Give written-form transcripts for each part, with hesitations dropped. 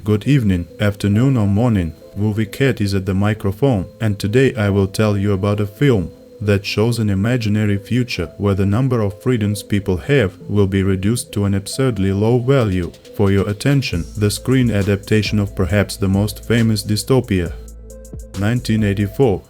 Good evening, afternoon or morning. Movie Cat is at the microphone, and today I will tell you about a film that shows an imaginary future where the number of freedoms people have will be reduced to an absurdly low value. For your attention, the screen adaptation of perhaps the most famous dystopia. 1984.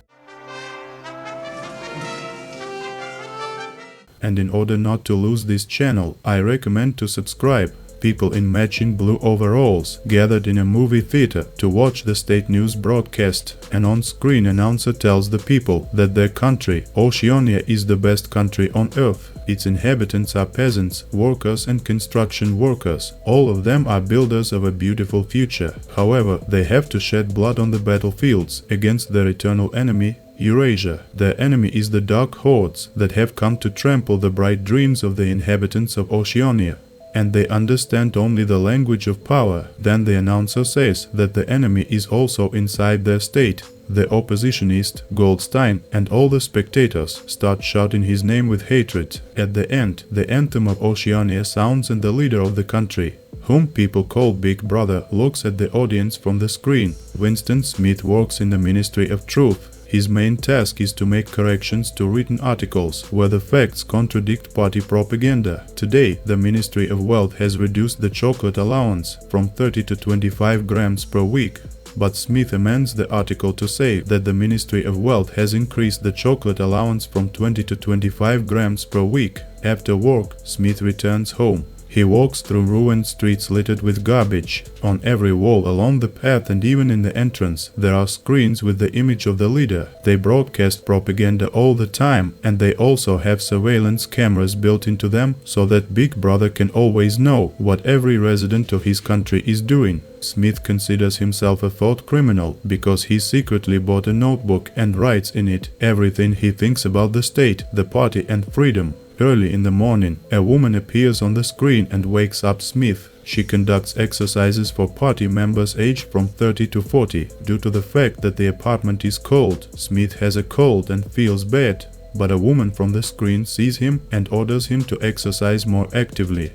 And in order not to lose this channel, I recommend to subscribe. People in matching blue overalls gathered in a movie theater to watch the state news broadcast. An on-screen announcer tells the people that their country, Oceania, is the best country on earth. Its inhabitants are peasants, workers and construction workers. All of them are builders of a beautiful future. However, they have to shed blood on the battlefields against their eternal enemy, Eurasia. Their enemy is the dark hordes that have come to trample the bright dreams of the inhabitants of Oceania. And they understand only the language of power. Then the announcer says that the enemy is also inside their state. The oppositionist, Goldstein, and all the spectators start shouting his name with hatred. At the end, the anthem of Oceania sounds and the leader of the country, whom people call Big Brother, looks at the audience from the screen. Winston Smith works in the Ministry of Truth. His main task is to make corrections to written articles where the facts contradict party propaganda. Today, the Ministry of Wealth has reduced the chocolate allowance from 30 to 25 grams per week. But Smith amends the article to say that the Ministry of Wealth has increased the chocolate allowance from 20 to 25 grams per week. After work, Smith returns home. He walks through ruined streets littered with garbage. On every wall along the path and even in the entrance, there are screens with the image of the leader. They broadcast propaganda all the time, and they also have surveillance cameras built into them so that Big Brother can always know what every resident of his country is doing. Smith considers himself a thought criminal because he secretly bought a notebook and writes in it everything he thinks about the state, the party and freedom. Early in the morning, a woman appears on the screen and wakes up Smith. She conducts exercises for party members aged from 30 to 40. Due to the fact that the apartment is cold, Smith has a cold and feels bad, but a woman from the screen sees him and orders him to exercise more actively.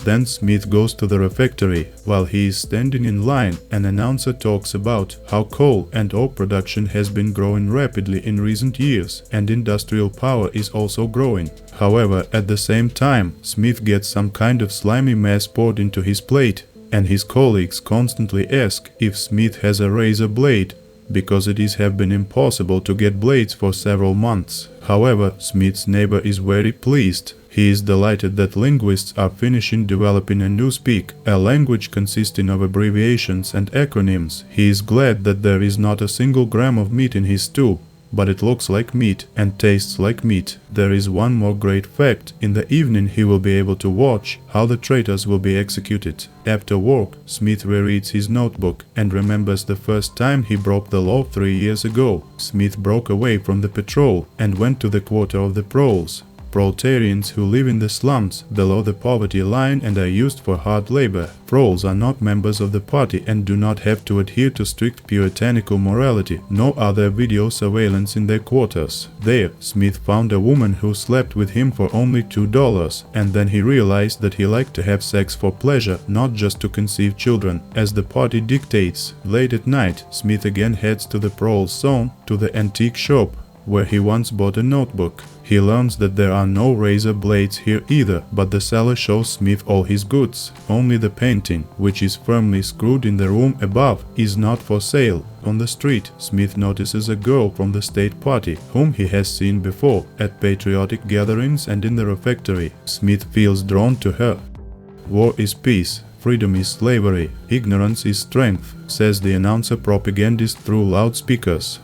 Then Smith goes to the refectory. While he is standing in line, an announcer talks about how coal and oil production has been growing rapidly in recent years, and industrial power is also growing. However, at the same time, Smith gets some kind of slimy mess poured into his plate, and his colleagues constantly ask if Smith has a razor blade, because it has been impossible to get blades for several months. However, Smith's neighbor is very pleased. He is delighted that linguists are finishing developing a new speak, a language consisting of abbreviations and acronyms. He is glad that there is not a single gram of meat in his stew, but it looks like meat and tastes like meat. There is one more great fact. In the evening he will be able to watch how the traitors will be executed. After work, Smith rereads his notebook and remembers the first time he broke the law 3 years ago. Smith broke away from the patrol and went to the quarter of the proles. Proletarians who live in the slums below the poverty line and are used for hard labor. Proles are not members of the party and do not have to adhere to strict puritanical morality, nor are there video surveillance in their quarters. There, Smith found a woman who slept with him for only $2, and then he realized that he liked to have sex for pleasure, not just to conceive children, as the party dictates. Late at night, Smith again heads to the proles zone, to the antique shop, where he once bought a notebook. He learns that there are no razor blades here either, but the seller shows Smith all his goods. Only the painting, which is firmly screwed in the room above, is not for sale. On the street, Smith notices a girl from the state party, whom he has seen before, at patriotic gatherings and in the refectory. Smith feels drawn to her. War is peace. Freedom is slavery. Ignorance is strength, says the announcer propagandist through loudspeakers.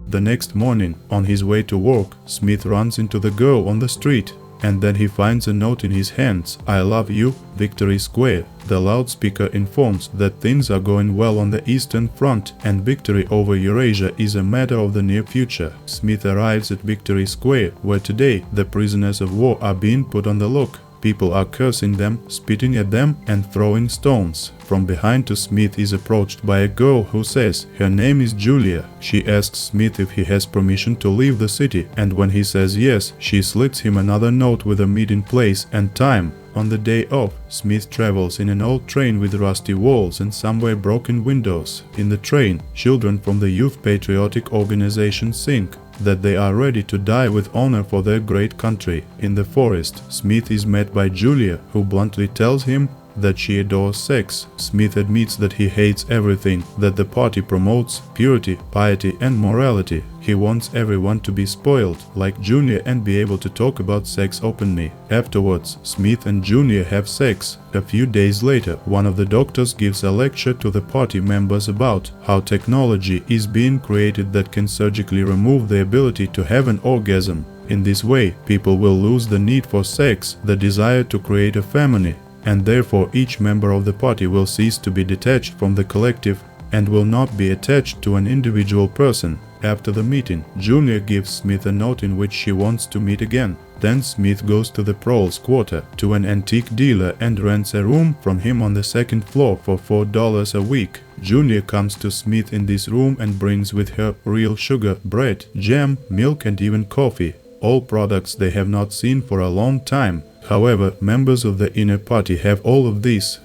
The next morning, on his way to work, Smith runs into the girl on the street, and then he finds a note in his hands. I love you, Victory Square. The loudspeaker informs that things are going well on the Eastern Front, and victory over Eurasia is a matter of the near future. Smith arrives at Victory Square, where today the prisoners of war are being put on the look. People are cursing them, spitting at them, and throwing stones. From behind to Smith is approached by a girl who says her name is Julia. She asks Smith if he has permission to leave the city, and when he says yes, she slits him another note with a meeting place and time. On the day off, Smith travels in an old train with rusty walls and somewhere broken windows. In the train, children from the youth patriotic organization sing that they are ready to die with honor for their great country. In the forest, Smith is met by Julia, who bluntly tells him that she adores sex. Smith admits that he hates everything that the party promotes: purity, piety, and morality. He wants everyone to be spoiled, like Junior, and be able to talk about sex openly. Afterwards, Smith and Junior have sex. A few days later, one of the doctors gives a lecture to the party members about how technology is being created that can surgically remove the ability to have an orgasm. In this way, people will lose the need for sex, the desire to create a family, and therefore each member of the party will cease to be detached from the collective and will not be attached to an individual person. After the meeting, Junior gives Smith a note in which she wants to meet again. Then Smith goes to the proles quarter, to an antique dealer, and rents a room from him on the second floor for $4 a week. Junior comes to Smith in this room and brings with her real sugar, bread, jam, milk, and even coffee, all products they have not seen for a long time. However, members of the inner party have all of these.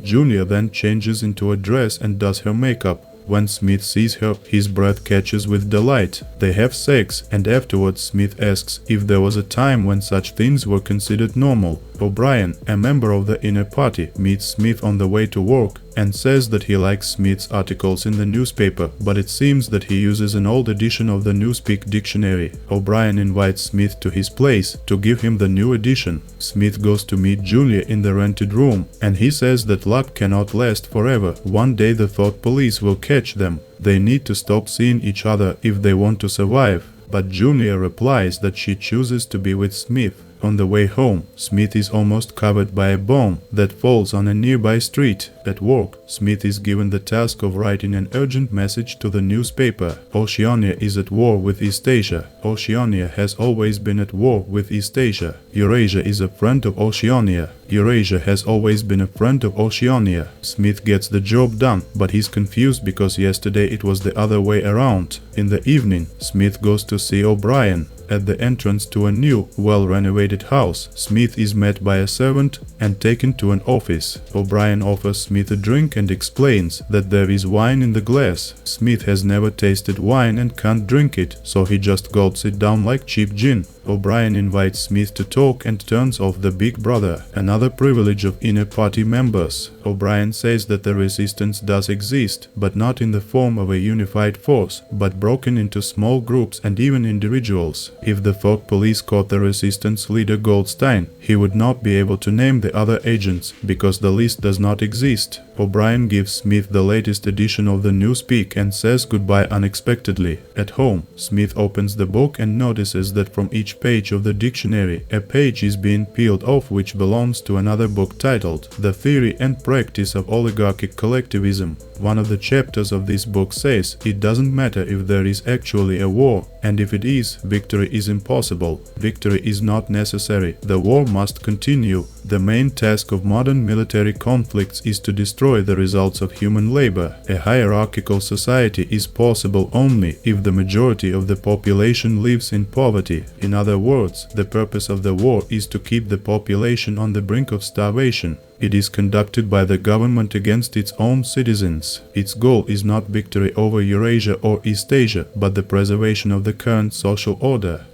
Junior then changes into a dress and does her makeup. When Smith sees her, his breath catches with delight. They have sex, and afterwards Smith asks if there was a time when such things were considered normal. O'Brien, a member of the inner party, meets Smith on the way to work and says that he likes Smith's articles in the newspaper, but it seems that he uses an old edition of the Newspeak dictionary. O'Brien invites Smith to his place to give him the new edition. Smith goes to meet Julia in the rented room, and he says that luck cannot last forever. One day the thought police will catch them. They need to stop seeing each other if they want to survive. But Julia replies that she chooses to be with Smith. On the way home, Smith is almost covered by a bomb that falls on a nearby street. At work, Smith is given the task of writing an urgent message to the newspaper. Oceania is at war with East Asia. Oceania has always been at war with East Asia. Eurasia is a friend of Oceania. Eurasia has always been a friend of Oceania. Smith gets the job done, but he's confused because yesterday it was the other way around. In the evening, Smith goes to see O'Brien. At the entrance to a new, well-renovated house, Smith is met by a servant and taken to an office. O'Brien offers Smith a drink and explains that there is wine in the glass. Smith has never tasted wine and can't drink it, so he just gulps it down like cheap gin. O'Brien invites Smith to talk and turns off the Big Brother, another privilege of inner party members. O'Brien says that the resistance does exist, but not in the form of a unified force, but broken into small groups and even individuals. If the thought police caught the resistance leader Goldstein, he would not be able to name the other agents, because the list does not exist. O'Brien gives Smith the latest edition of the Newspeak and says goodbye unexpectedly. At home, Smith opens the book and notices that from each page of the dictionary, a page is being peeled off which belongs to another book titled The Theory and Practice of Oligarchic Collectivism. One of the chapters of this book says it doesn't matter if there is actually a war, and if it is, victory is impossible. Victory is not necessary. The war must continue. The main task of modern military conflicts is to destroy the results of human labor. A hierarchical society is possible only if the majority of the population lives in poverty. In other words, the purpose of the war is to keep the population on the brink of starvation. It is conducted by the government against its own citizens. Its goal is not victory over Eurasia or East Asia, but the preservation of the current social order.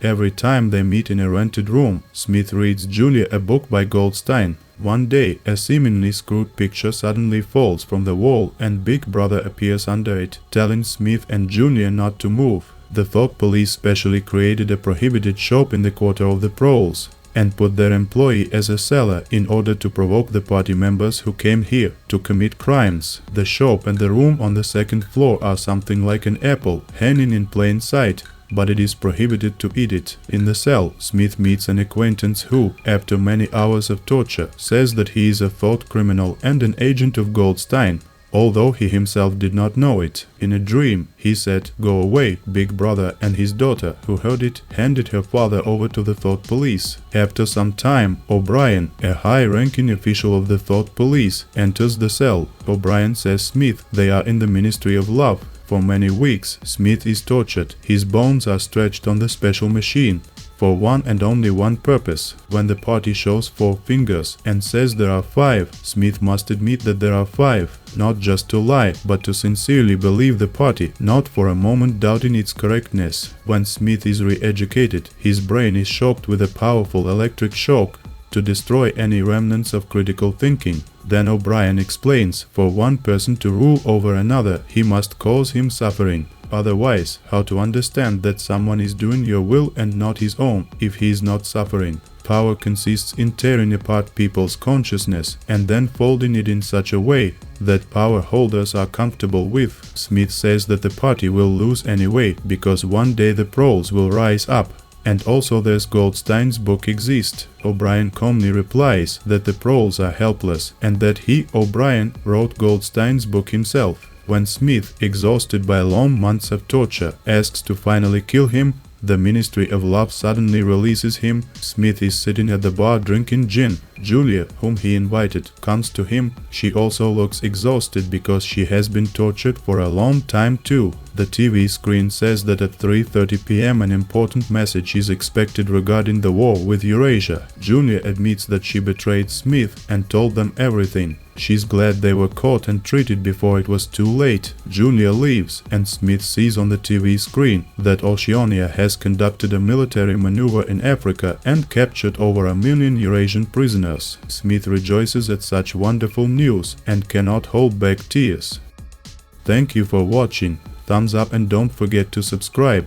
Every time they meet in a rented room, Smith reads Julia a book by Goldstein. One day, a seemingly screwed picture suddenly falls from the wall and Big Brother appears under it, telling Smith and Junior not to move. The thought police specially created a prohibited shop in the quarter of the proles and put their employee as a seller in order to provoke the party members who came here to commit crimes. The shop and the room on the second floor are something like an apple hanging in plain sight, but it is prohibited to eat it. In the cell, Smith meets an acquaintance who, after many hours of torture, says that he is a thought criminal and an agent of Goldstein, although he himself did not know it. In a dream, he said, "Go away, Big Brother," and his daughter, who heard it, handed her father over to the thought police. After some time, O'Brien, a high-ranking official of the thought police, enters the cell. O'Brien says Smith they are in the Ministry of Love. For many weeks, Smith is tortured. His bones are stretched on the special machine. for one and only one purpose. When the party shows 4 fingers and says there are 5, Smith must admit that there are 5, not just to lie, but to sincerely believe the party, not for a moment doubting its correctness. When Smith is re-educated, his brain is shocked with a powerful electric shock to destroy any remnants of critical thinking. Then O'Brien explains, for one person to rule over another, he must cause him suffering. Otherwise, how to understand that someone is doing your will and not his own, if he is not suffering? Power consists in tearing apart people's consciousness and then folding it in such a way that power holders are comfortable with. Smith says that the party will lose anyway, because one day the proles will rise up. And also there's Goldstein's book exists. O'Brien calmly replies that the proles are helpless and that he, O'Brien, wrote Goldstein's book himself. When Smith, exhausted by long months of torture, asks to finally kill him, the Ministry of Love suddenly releases him. Smith is sitting at the bar drinking gin. Julia, whom he invited, comes to him. She also looks exhausted because she has been tortured for a long time too. The TV screen says that at 3:30 p.m. an important message is expected regarding the war with Eurasia. Julia admits that she betrayed Smith and told them everything. She's glad they were caught and treated before it was too late. Julia leaves, and Smith sees on the TV screen that Oceania has conducted a military maneuver in Africa and captured over 1 million Eurasian prisoners. Smith rejoices at such wonderful news and cannot hold back tears. Thank you for watching. Thumbs up and don't forget to subscribe.